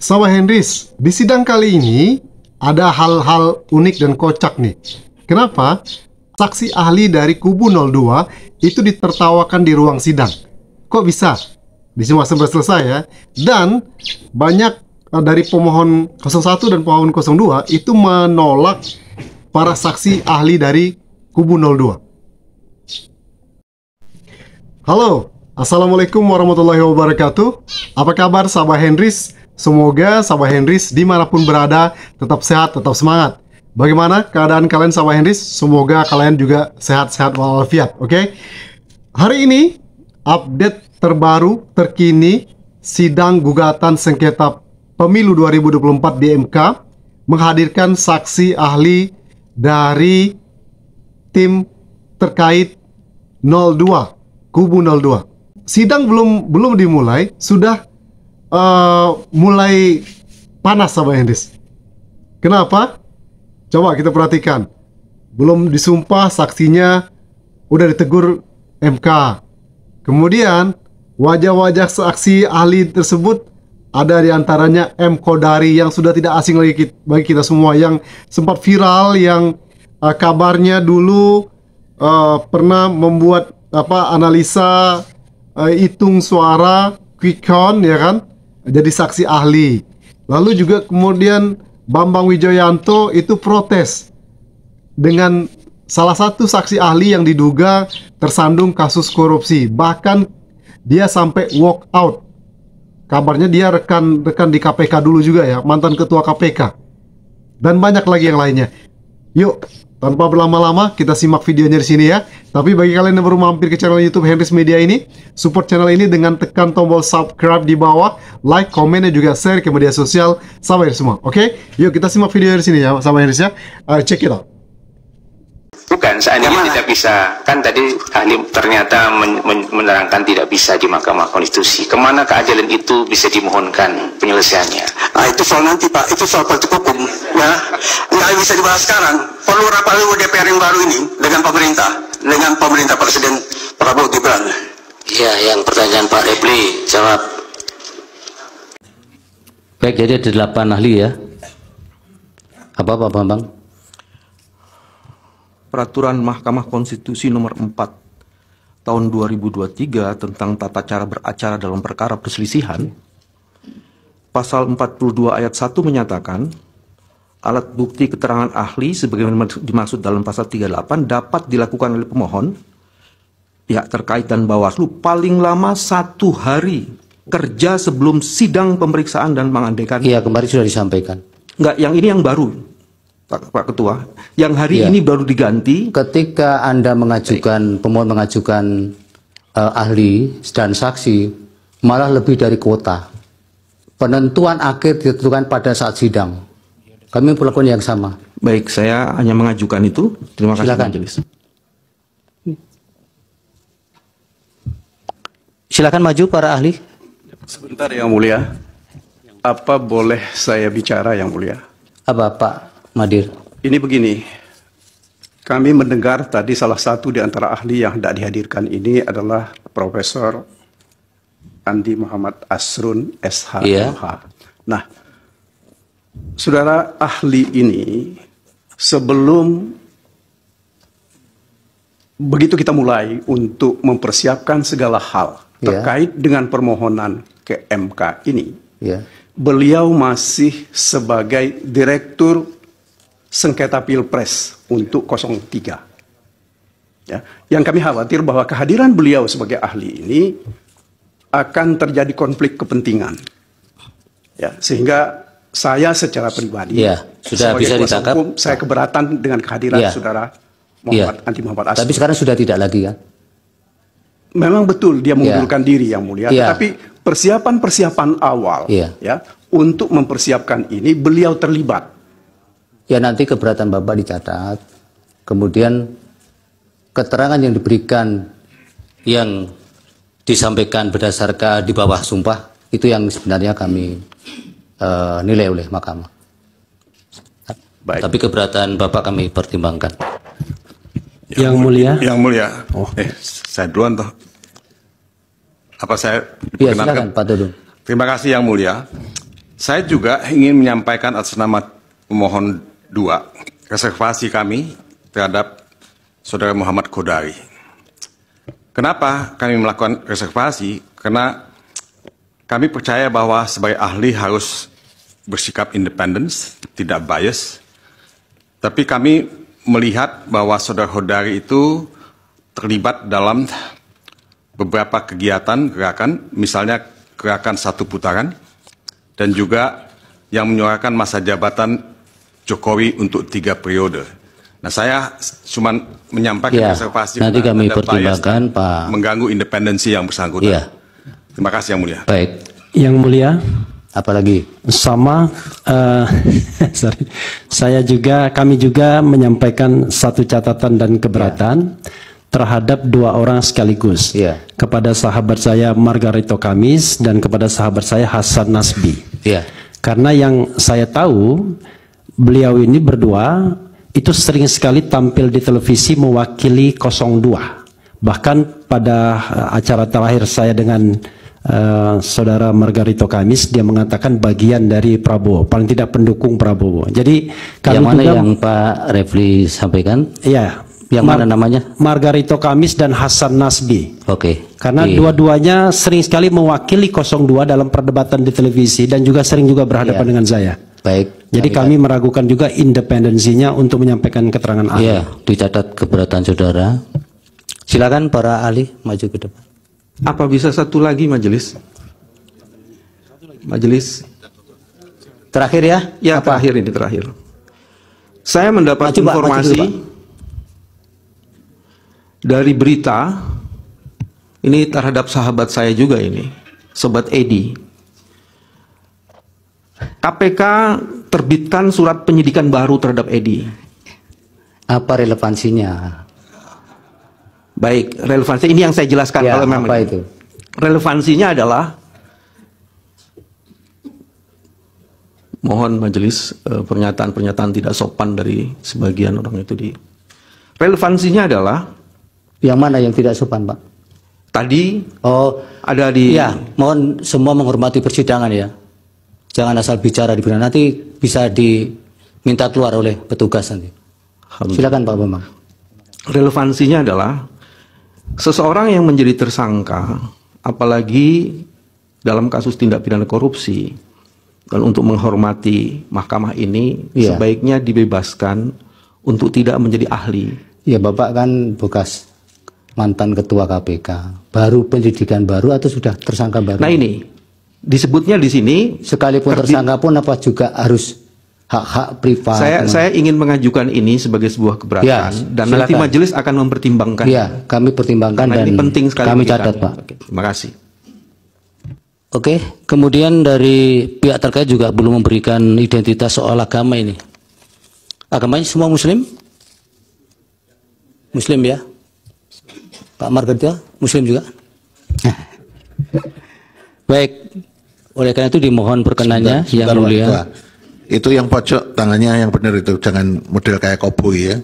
Sahabat Henrys, di sidang kali ini ada hal-hal unik dan kocak nih. Kenapa? Saksi ahli dari kubu 02 itu ditertawakan di ruang sidang. Kok bisa? Disimak sampai selesai ya. Dan banyak dari pemohon 01 dan pemohon 02 itu menolak para saksi ahli dari kubu 02. Halo, Assalamualaikum warahmatullahi wabarakatuh. Apa kabar sahabat Henrys? Semoga sahabat Henrys dimanapun berada tetap sehat, tetap semangat. Bagaimana keadaan kalian sahabat Henrys? Semoga kalian juga sehat-sehat walafiat, oke? Hari ini update terbaru, terkini sidang gugatan sengketa pemilu 2024 di MK menghadirkan saksi ahli dari tim terkait 02, kubu 02. Sidang belum dimulai, sudah mulai panas sahabat Henrys. Kenapa? Coba kita perhatikan. Belum disumpah saksinya udah ditegur MK. Kemudian wajah-wajah saksi ahli tersebut ada diantaranya M. Kodari yang sudah tidak asing lagi bagi kita semua, yang sempat viral, yang kabarnya dulu pernah membuat analisa hitung suara quick count, ya kan? Jadi saksi ahli. Lalu juga kemudian Bambang Wijoyanto itu protes dengan salah satu saksi ahli yang diduga tersandung kasus korupsi. Bahkan dia sampai walk out. Kabarnya dia rekan di KPK dulu juga ya, mantan ketua KPK. Dan banyak lagi yang lainnya. Yuk, tanpa berlama-lama kita simak videonya di sini ya. Tapi bagi kalian yang baru mampir ke channel YouTube Henrys Media ini, support channel ini dengan tekan tombol subscribe di bawah, like, komen, dan juga share ke media sosial sahabat Henrys semua. Oke? Yuk kita simak video di sini ya sahabat Henrys ya. Check it out. Bukan, seandainya tidak bisa, kan tadi ahli ternyata menerangkan tidak bisa di Mahkamah Konstitusi. Kemana keadilan itu bisa dimohonkan penyelesaiannya? Nah, itu soal nanti Pak, itu soal politik hukum ya, nggak bisa dibahas sekarang. Perlu rapat DPR yang baru ini dengan pemerintah Presiden Prabowo Gibran. Ya, yang pertanyaan Pak Repli jawab. Baik, jadi ada 8 ahli ya. Apa Pak Bambang? Peraturan Mahkamah Konstitusi Nomor 4 Tahun 2023 tentang tata cara beracara dalam perkara perselisihan, Pasal 42 ayat 1 menyatakan, alat bukti keterangan ahli sebagaimana dimaksud dalam pasal 38 dapat dilakukan oleh pemohon, pihak terkait dan Bawaslu paling lama 1 hari kerja sebelum sidang pemeriksaan dan mengandaikan. Iya, kemarin sudah disampaikan. Enggak, yang ini yang baru. Pak Ketua, yang hari ini baru diganti. Ketika Anda mengajukan, pemohon mengajukan ahli dan saksi, malah lebih dari kuota. Penentuan akhir ditentukan pada saat sidang. Kami melakukan yang sama. Baik, saya hanya mengajukan itu. Terima kasih. Silakan. Majelis. Silakan maju para ahli. Sebentar Yang Mulia. Apa boleh saya bicara Yang Mulia? Apa Pak Madir? Ini begini, kami mendengar tadi salah satu di antara ahli yang tidak dihadirkan ini adalah Profesor Andi Muhammad Asrun SH. Iya. Nah, saudara ahli ini sebelum begitu kita mulai untuk mempersiapkan segala hal terkait dengan permohonan ke MK ini, beliau masih sebagai Direktur Sengketa Pilpres untuk 03. Ya, yang kami khawatir bahwa kehadiran beliau sebagai ahli ini akan terjadi konflik kepentingan. Ya, sehingga saya secara pribadi, sudah bisa ditangkap. Hukum, saya keberatan dengan kehadiran saudara Muhammad Andi Muhammad Asrun. Tapi sekarang sudah tidak lagi kan? Memang betul dia mengundurkan diri Yang Mulia, tetapi persiapan awal ya untuk mempersiapkan ini beliau terlibat. Ya, nanti keberatan Bapak dicatat. Kemudian keterangan yang diberikan, yang disampaikan berdasarkan di bawah sumpah, itu yang sebenarnya kami nilai oleh Mahkamah. Baik. Tapi keberatan Bapak kami pertimbangkan. Yang Mulia. Yang Mulia. Saya duluan toh. Apa saya Iya, silakan Pak Dudung. Terima kasih Yang Mulia. Saya juga ingin menyampaikan atas nama pemohon 2 reservasi kami terhadap Saudara Muhammad Qodari. Kenapa kami melakukan reservasi? Karena kami percaya bahwa sebagai ahli harus bersikap independen, tidak bias. Tapi kami melihat bahwa Saudara Qodari itu terlibat dalam beberapa kegiatan gerakan, misalnya gerakan 1 putaran, dan juga yang menyuarakan masa jabatan Jokowi untuk 3 periode. Nah, saya cuma menyampaikan reservasi nanti kami pertimbangkan, Pak. Mengganggu independensi yang bersangkutan. Ya. Terima kasih Yang Mulia. Baik. Yang Mulia, apalagi? Sama, kami juga menyampaikan satu catatan dan keberatan terhadap 2 orang sekaligus, kepada sahabat saya Margarito Kamis dan kepada sahabat saya Hasan Nasbi. Karena yang saya tahu, beliau ini berdua itu sering sekali tampil di televisi mewakili 02. Bahkan pada acara terakhir saya dengan saudara Margarito Kamis, dia mengatakan bagian dari Prabowo, paling tidak pendukung Prabowo. Jadi kami yang mana juga, yang Pak Refli sampaikan? Iya. Yang mana namanya? Margarito Kamis dan Hasan Nasbi. Oke. Karena dua-duanya sering sekali mewakili 02 dalam perdebatan di televisi dan juga sering juga berhadapan dengan saya. Baik. Jadi kami meragukan juga independensinya untuk menyampaikan keterangan ahli. Iya, dicatat keberatan saudara. Silakan para ahli maju ke depan. Apa bisa satu lagi majelis? Majelis. Terakhir ya? Ya, terakhir ini terakhir. Saya mendapat informasi dari berita ini terhadap sahabat saya juga ini, Sobat Edi. KPK terbitkan surat penyidikan baru terhadap Edi. Apa relevansinya? Baik, relevansi ini yang saya jelaskan. Ya, kalau memang apa itu? Relevansinya adalah, mohon majelis pernyataan-pernyataan tidak sopan dari sebagian orang itu relevansinya adalah, yang mana yang tidak sopan, Pak? Tadi ada di. Ya, mohon semua menghormati persidangan ya. Jangan asal bicara di persidangan, nanti bisa diminta keluar oleh petugas nanti. Silakan Pak Bambang. Relevansinya adalah seseorang yang menjadi tersangka, apalagi dalam kasus tindak pidana korupsi, dan untuk menghormati mahkamah ini, sebaiknya dibebaskan untuk tidak menjadi ahli. Ya, Bapak kan bekas mantan ketua KPK, baru penyidikan baru atau sudah tersangka baru? Nah ini disebutnya di sini, sekalipun tersangka pun apa juga harus hak-hak privat. Saya ingin mengajukan ini sebagai sebuah keberatan, dan silakan. Nanti majelis akan mempertimbangkan. Ya, kami pertimbangkan dan ini penting sekali kami catat, Pak. Terima kasih. Oke, kemudian dari pihak terkait juga belum memberikan identitas soal agama ini. Agamanya semua Muslim? Muslim ya? Pak Margarito, Muslim juga? Baik, oleh karena itu dimohon perkenannya yang mulia. Itu yang pojok tangannya yang benar itu, jangan model kayak koboi ya.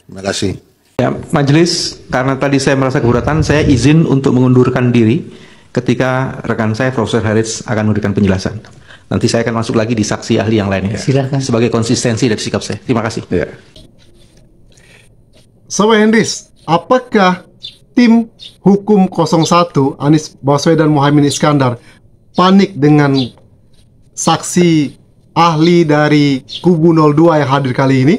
Terima kasih. Ya, majelis, karena tadi saya merasa keberatan, saya izin untuk mengundurkan diri ketika rekan saya Profesor Haris akan memberikan penjelasan. Nanti saya akan masuk lagi di saksi ahli yang lainnya. Silakan. Sebagai konsistensi dari sikap saya. Terima kasih. Ya. Sobat Hendris, apakah tim hukum 01 Anies Baswedan Muhaimin Iskandar panik dengan saksi ahli dari kubu 02 yang hadir kali ini?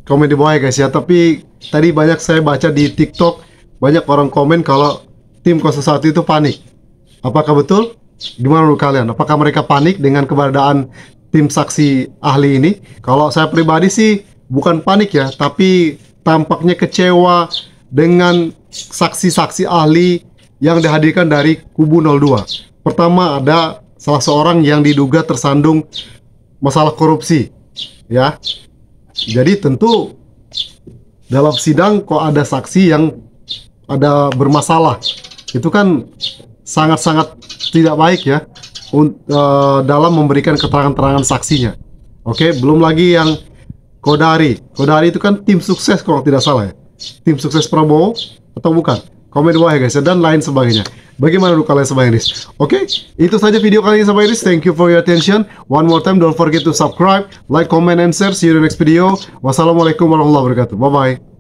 Komen di bawah ya guys ya. Tapi tadi banyak saya baca di TikTok, banyak orang komen kalau tim 01 itu panik. Apakah betul? Gimana menurut kalian? Apakah mereka panik dengan keberadaan tim saksi ahli ini? Kalau saya pribadi sih bukan panik ya, tapi tampaknya kecewa dengan saksi-saksi ahli yang dihadirkan dari kubu 02. Pertama, ada salah seorang yang diduga tersandung masalah korupsi, ya. Jadi tentu dalam sidang kok ada saksi yang ada bermasalah, itu kan sangat-sangat tidak baik ya dalam memberikan keterangan-keterangan saksinya. Oke, belum lagi yang Qodari itu kan tim sukses kalau tidak salah ya, tim sukses Prabowo atau bukan? Komen di bawah ya guys ya, dan lain sebagainya. Bagaimana menurut kalian Sobat Hendis? Oke, itu saja video kali ini Sobat Hendis. Thank you for your attention. One more time, don't forget to subscribe, like, comment, and share. See you in the next video. Wassalamualaikum warahmatullahi wabarakatuh. Bye-bye.